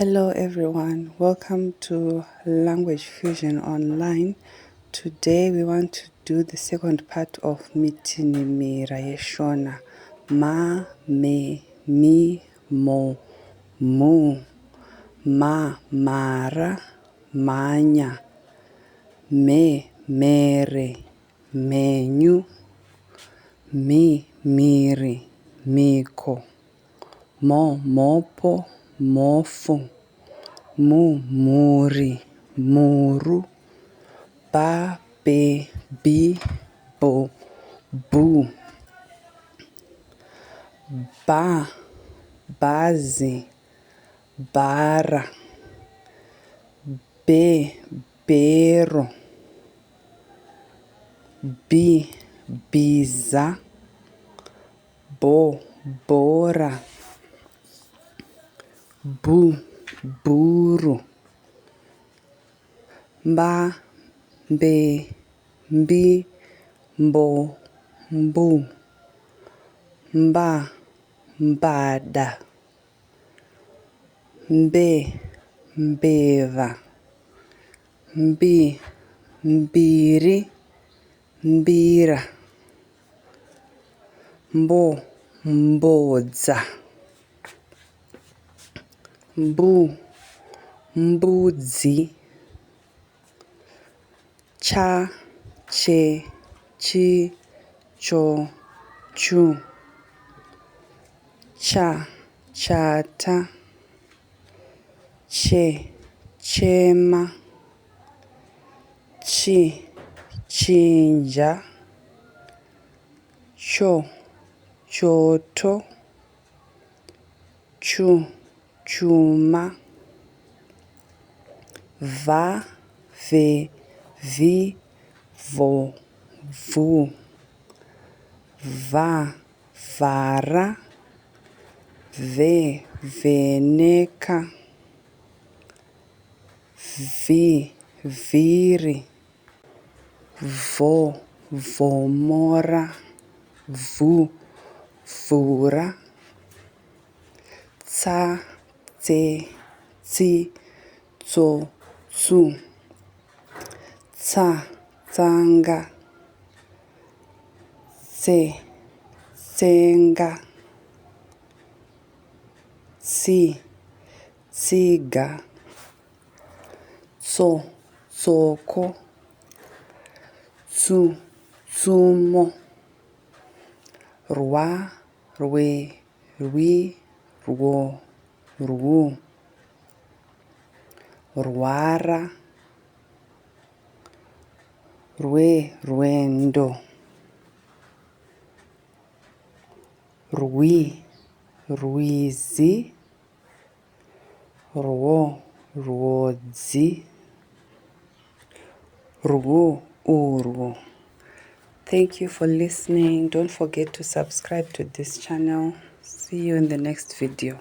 Hello everyone, welcome to Language Fusion Online. Today we want to do the second part of Mitini Mira Yeshona. Ma, me, mi, mo, mu. Ma, mara, manya. Me, mere, menyu. Mi, miri, miko. Mo, mopo, mofo. Mu, muri, muru. Ba, be, bi, bo, bu. Ba, bazi, bara. Be, bero. Bi, biza. Bo, bora. Bu, buru. Ba, be, bi, bo, bu. Mba, mbada. Mbe, mbeva. Mbi, mbiri, mbira. Mbo, mbodza. Mbu, mbudzi. Cha, che, chi, cho, chu. Cha, chata. Che, chema. Chi, chinja. Cho, choto. Chu, chuma. Va, ve, vi, vo, vu. Va, vara. Ve, veneka. Vi, viri. Vo, vomora. Vu, vura. Tsa, tse, tsi, tso, tsu. Tsa, tsanga. Tse, tsenga. Tsi, tsiga. Tso, tsoko. Tsu, tsumo. Rwa, rwe, rwi, rwo, rwu. Rwara. Rwe, rwendo. Rwi, rwizi. Rwo, rwodzi. Rwo, urwo. Thank you for listening. Don't forget to subscribe to this channel. See you in the next video.